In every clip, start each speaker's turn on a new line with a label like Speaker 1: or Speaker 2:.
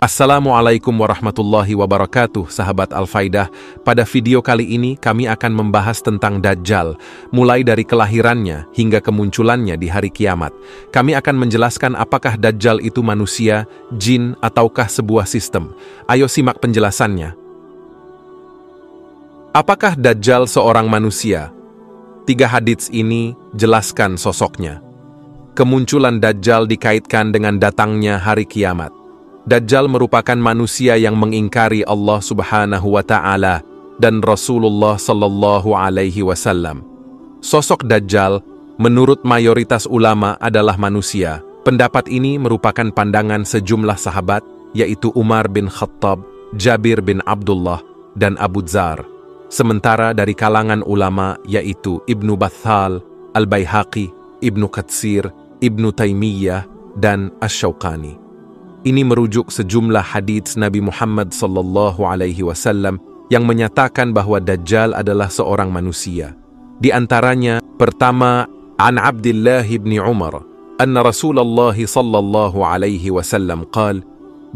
Speaker 1: Assalamualaikum warahmatullahi wabarakatuh, sahabat Al-Faidah. Pada video kali ini kami akan membahas tentang Dajjal, mulai dari kelahirannya hingga kemunculannya di hari kiamat. Kami akan menjelaskan apakah Dajjal itu manusia, jin, ataukah sebuah sistem. Ayo simak penjelasannya. Apakah Dajjal seorang manusia? 3 hadits ini jelaskan sosoknya. Kemunculan Dajjal dikaitkan dengan datangnya hari kiamat. Dajjal merupakan manusia yang mengingkari Allah Subhanahu wa Ta'ala dan Rasulullah Sallallahu Alaihi Wasallam. Sosok Dajjal, menurut mayoritas ulama, adalah manusia. Pendapat ini merupakan pandangan sejumlah sahabat, yaitu Umar bin Khattab, Jabir bin Abdullah, dan Abu Dzar. Sementara dari kalangan ulama, yaitu Ibnu Batthal, Al-Baihaqi, Ibnu Katsir, Ibnu Taimiyah, dan Asy-Syaukani. Ini merujuk sejumlah hadits Nabi Muhammad sallallahu alaihi wasallam yang menyatakan bahwa Dajjal adalah seorang manusia. Di antaranya, pertama, an Abdullah bin Umar, anna Rasulullah sallallahu alaihi wasallam qala,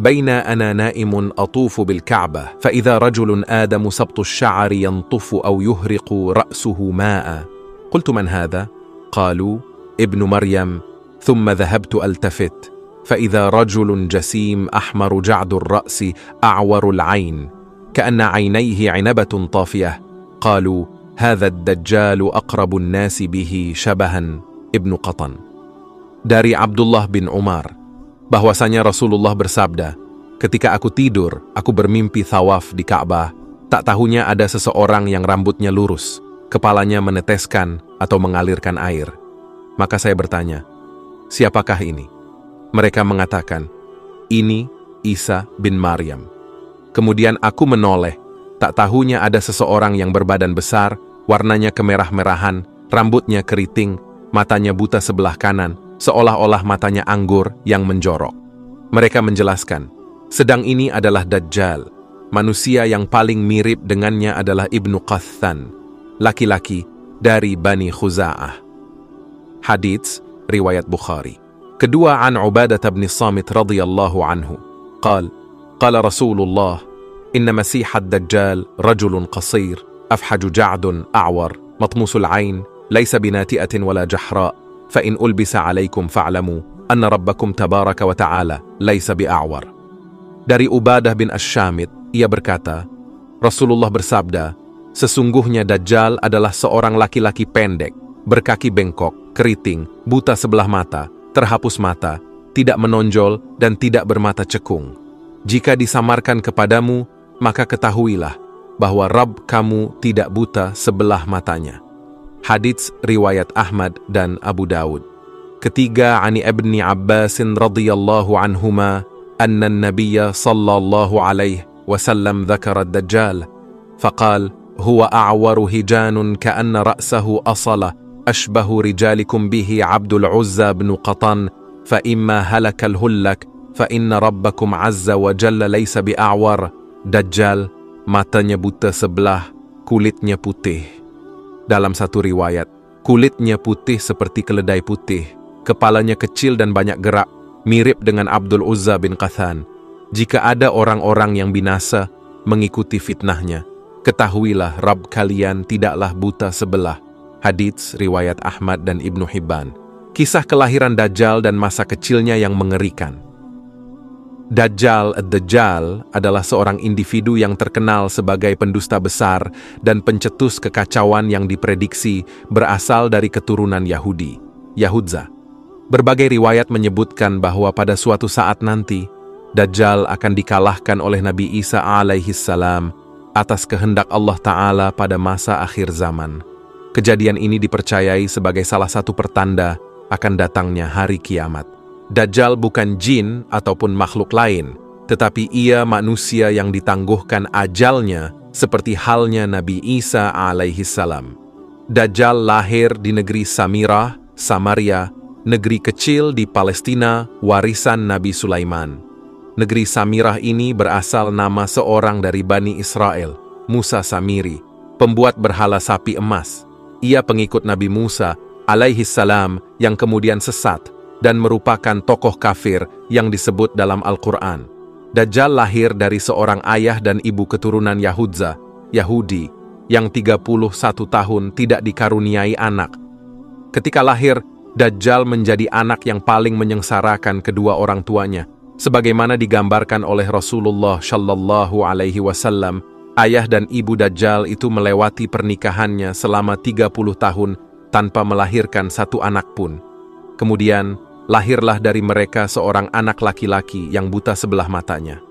Speaker 1: "Baina ana na'imun atufu bil Ka'bah, fa idza rajulun adamu sabtu asy-sya'ri yantufu aw yuhriqu ra'suhu ma'a." Qultu man hadha? Qalu, Ibnu Maryam. Thumma dhahabtu altafit. فإذا رجل جسيم أحمر جعد الرأس أعور العين كأن عينيه عنبة طافية قالوا هذا الدجال أقرب الناس به شبها ابن قطن. Dari Abdullah bin Umar, bahwasanya Rasulullah bersabda, ketika aku tidur, aku bermimpi thawaf di Ka'bah, tak tahunya ada seseorang yang rambutnya lurus, kepalanya meneteskan atau mengalirkan air. Maka saya bertanya, siapakah ini? Mereka mengatakan, ini Isa bin Maryam. Kemudian aku menoleh, tak tahunya ada seseorang yang berbadan besar, warnanya kemerah-merahan, rambutnya keriting, matanya buta sebelah kanan, seolah-olah matanya anggur yang menjorok. Mereka menjelaskan, sedang ini adalah Dajjal. Manusia yang paling mirip dengannya adalah Ibnu Qathan, laki-laki dari Bani Khuza'ah. Hadits riwayat Bukhari. Kedua, an Ubadah bin Samit radhiyallahu anhu قال قال رسول الله إن مسيح الدجال رجل قصير أفحج جعد أعور مطموس العين ليس بناتئة ولا جحراء فإن ألبس عليكم فاعلموا أن ربكم تبارك وتعالى ليس بأعور. Dari Ubadah bin Asy-Syamit, ia berkata, Rasulullah bersabda, sesungguhnya Dajjal adalah seorang laki-laki pendek, berkaki bengkok, keriting, buta sebelah mata, terhapus mata, tidak menonjol, dan tidak bermata cekung. Jika disamarkan kepadamu, maka ketahuilah bahwa Rabb kamu tidak buta sebelah matanya. Hadits riwayat Ahmad dan Abu Dawud. Ketiga, ani Ibni Abbasin radhiyallahu anhuma, anna an-nabiyya sallallahu alaihi wasallam dzakara ad-Dajjal, faqal, huwa a'waru hijanun ka'anna ra'sahu asala, أشبه رجالكم به عبد العزى بن قطن فإما هلك الهلك فإن ربكم عز وجل ليس بأعور. Dajjal, matanya buta sebelah, kulitnya putih. Dalam satu riwayat, kulitnya putih seperti keledai putih, kepalanya kecil dan banyak gerak, mirip dengan Abdul Uzza bin Qathan. Jika ada orang-orang yang binasa mengikuti fitnahnya, ketahuilah Rabb kalian tidaklah buta sebelah. Hadits riwayat Ahmad dan Ibnu Hibban. Kisah kelahiran Dajjal dan masa kecilnya yang mengerikan. Dajjal ad-Dajjal adalah seorang individu yang terkenal sebagai pendusta besar dan pencetus kekacauan yang diprediksi berasal dari keturunan Yahudi, Yahudza. Berbagai riwayat menyebutkan bahwa pada suatu saat nanti, Dajjal akan dikalahkan oleh Nabi Isa alaihissalam atas kehendak Allah Ta'ala pada masa akhir zaman. Kejadian ini dipercayai sebagai salah satu pertanda akan datangnya hari kiamat. Dajjal bukan jin ataupun makhluk lain, tetapi ia manusia yang ditangguhkan ajalnya seperti halnya Nabi Isa alaihissalam. Dajjal lahir di negeri Samirah, Samaria, negeri kecil di Palestina, warisan Nabi Sulaiman. Negeri Samirah ini berasal nama seorang dari Bani Israel, Musa Samiri, pembuat berhala sapi emas. Ia pengikut Nabi Musa alaihissalam yang kemudian sesat dan merupakan tokoh kafir yang disebut dalam Al-Quran. Dajjal lahir dari seorang ayah dan ibu keturunan Yahudza, Yahudi, yang 31 tahun tidak dikaruniai anak. Ketika lahir, Dajjal menjadi anak yang paling menyengsarakan kedua orang tuanya. Sebagaimana digambarkan oleh Rasulullah Shallallahu Alaihi Wasallam, ayah dan ibu Dajjal itu melewati pernikahannya selama 30 tahun tanpa melahirkan satu anak pun. Kemudian, lahirlah dari mereka seorang anak laki-laki yang buta sebelah matanya.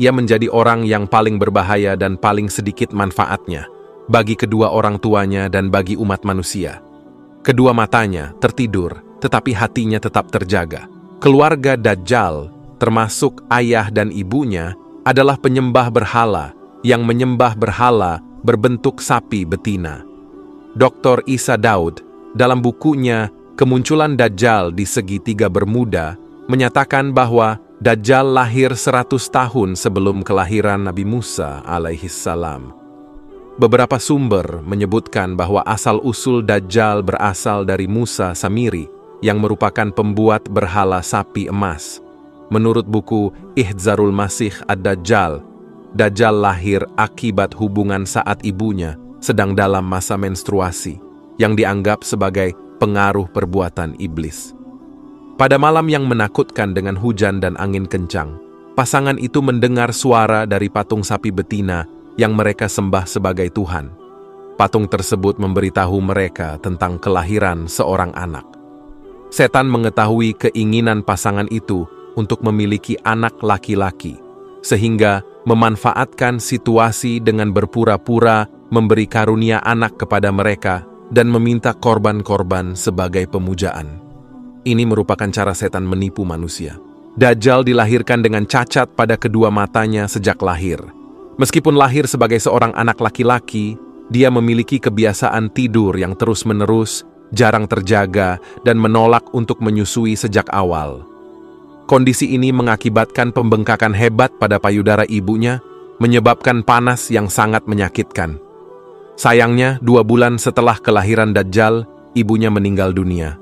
Speaker 1: Ia menjadi orang yang paling berbahaya dan paling sedikit manfaatnya bagi kedua orang tuanya dan bagi umat manusia. Kedua matanya tertidur, tetapi hatinya tetap terjaga. Keluarga Dajjal, termasuk ayah dan ibunya, adalah penyembah berhala yang menyembah berhala berbentuk sapi betina. Dr. Isa Daud, dalam bukunya Kemunculan Dajjal di Segitiga Bermuda, menyatakan bahwa Dajjal lahir 100 tahun sebelum kelahiran Nabi Musa alaihissalam. Beberapa sumber menyebutkan bahwa asal-usul Dajjal berasal dari Musa Samiri, yang merupakan pembuat berhala sapi emas. Menurut buku Ihdzarul Masih ad-Dajjal, Dajjal lahir akibat hubungan saat ibunya sedang dalam masa menstruasi, yang dianggap sebagai pengaruh perbuatan iblis. Pada malam yang menakutkan dengan hujan dan angin kencang, pasangan itu mendengar suara dari patung sapi betina yang mereka sembah sebagai Tuhan. Patung tersebut memberitahu mereka tentang kelahiran seorang anak. Setan mengetahui keinginan pasangan itu untuk memiliki anak laki-laki, sehingga memanfaatkan situasi dengan berpura-pura memberi karunia anak kepada mereka dan meminta korban-korban sebagai pemujaan. Ini merupakan cara setan menipu manusia. Dajjal dilahirkan dengan cacat pada kedua matanya sejak lahir. Meskipun lahir sebagai seorang anak laki-laki, dia memiliki kebiasaan tidur yang terus-menerus, jarang terjaga, dan menolak untuk menyusui sejak awal. Kondisi ini mengakibatkan pembengkakan hebat pada payudara ibunya, menyebabkan panas yang sangat menyakitkan. Sayangnya, 2 bulan setelah kelahiran Dajjal, ibunya meninggal dunia.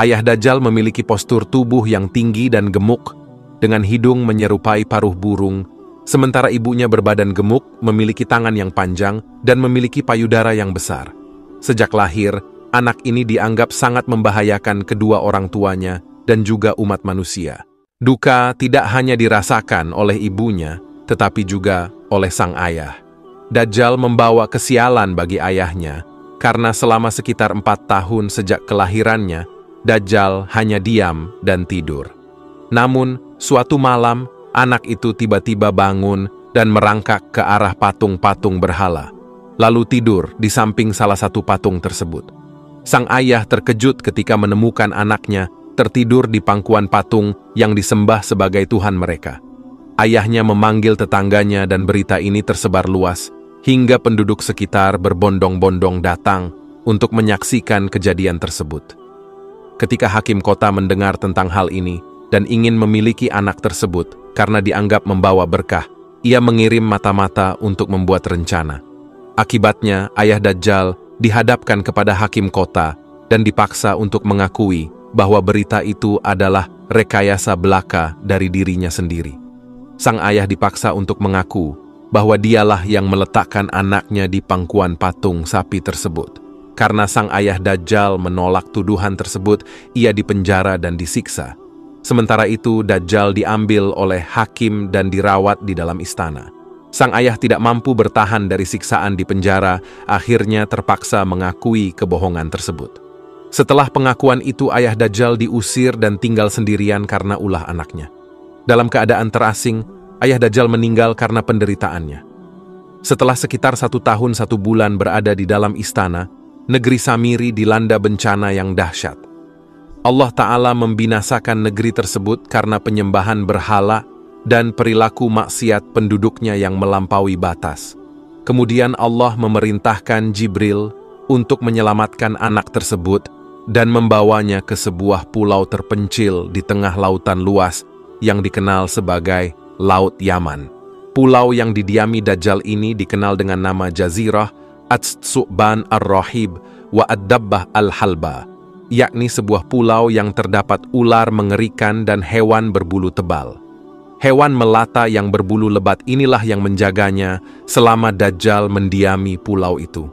Speaker 1: Ayah Dajjal memiliki postur tubuh yang tinggi dan gemuk, dengan hidung menyerupai paruh burung, sementara ibunya berbadan gemuk, memiliki tangan yang panjang, dan memiliki payudara yang besar. Sejak lahir, anak ini dianggap sangat membahayakan kedua orang tuanya dan juga umat manusia. Duka tidak hanya dirasakan oleh ibunya, tetapi juga oleh sang ayah. Dajjal membawa kesialan bagi ayahnya, karena selama sekitar 4 tahun sejak kelahirannya, Dajjal hanya diam dan tidur. Namun, suatu malam, anak itu tiba-tiba bangun dan merangkak ke arah patung-patung berhala, lalu tidur di samping salah satu patung tersebut. Sang ayah terkejut ketika menemukan anaknya tertidur di pangkuan patung yang disembah sebagai Tuhan mereka. Ayahnya memanggil tetangganya dan berita ini tersebar luas, hingga penduduk sekitar berbondong-bondong datang untuk menyaksikan kejadian tersebut. Ketika hakim kota mendengar tentang hal ini dan ingin memiliki anak tersebut karena dianggap membawa berkah, ia mengirim mata-mata untuk membuat rencana. Akibatnya, ayah Dajjal dihadapkan kepada hakim kota dan dipaksa untuk mengakui bahwa berita itu adalah rekayasa belaka dari dirinya sendiri. Sang ayah dipaksa untuk mengaku bahwa dialah yang meletakkan anaknya di pangkuan patung sapi tersebut. Karena sang ayah Dajjal menolak tuduhan tersebut, ia dipenjara dan disiksa. Sementara itu, Dajjal diambil oleh hakim dan dirawat di dalam istana. Sang ayah tidak mampu bertahan dari siksaan di penjara, akhirnya terpaksa mengakui kebohongan tersebut. Setelah pengakuan itu, ayah Dajjal diusir dan tinggal sendirian karena ulah anaknya. Dalam keadaan terasing, ayah Dajjal meninggal karena penderitaannya. Setelah sekitar 1 tahun 1 bulan berada di dalam istana, negeri Samiri dilanda bencana yang dahsyat. Allah Ta'ala membinasakan negeri tersebut karena penyembahan berhala dan perilaku maksiat penduduknya yang melampaui batas. Kemudian Allah memerintahkan Jibril untuk menyelamatkan anak tersebut dan membawanya ke sebuah pulau terpencil di tengah lautan luas yang dikenal sebagai Laut Yaman. Pulau yang didiami Dajjal ini dikenal dengan nama Jazirah Ats-Su'ban Ar-Rahib wa Ad-Dabbah Al-Halba, yakni sebuah pulau yang terdapat ular mengerikan dan hewan berbulu tebal. Hewan melata yang berbulu lebat inilah yang menjaganya selama Dajjal mendiami pulau itu.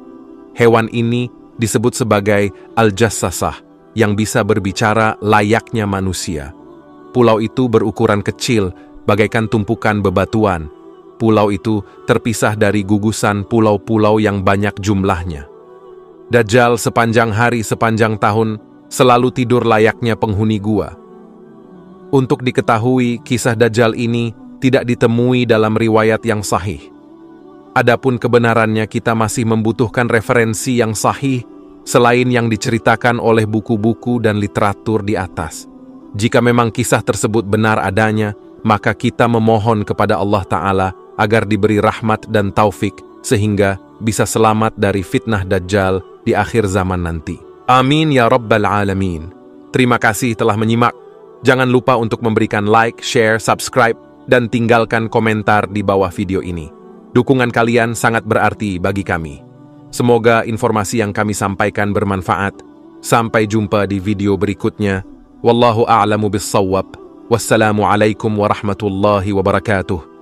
Speaker 1: Hewan ini disebut sebagai Al-Jassasah, yang bisa berbicara layaknya manusia. Pulau itu berukuran kecil, bagaikan tumpukan bebatuan. Pulau itu terpisah dari gugusan pulau-pulau yang banyak jumlahnya. Dajjal sepanjang hari sepanjang tahun selalu tidur layaknya penghuni gua. Untuk diketahui, kisah Dajjal ini tidak ditemui dalam riwayat yang sahih. Adapun kebenarannya, kita masih membutuhkan referensi yang sahih selain yang diceritakan oleh buku-buku dan literatur di atas. Jika memang kisah tersebut benar adanya, maka kita memohon kepada Allah Ta'ala agar diberi rahmat dan taufik sehingga bisa selamat dari fitnah Dajjal di akhir zaman nanti. Amin ya Rabbal Alamin. Terima kasih telah menyimak. Jangan lupa untuk memberikan like, share, subscribe, dan tinggalkan komentar di bawah video ini. Dukungan kalian sangat berarti bagi kami. Semoga informasi yang kami sampaikan bermanfaat. Sampai jumpa di video berikutnya. Wallahu a'lamu bis-shawwab. Wassalamualaikum warahmatullahi wabarakatuh.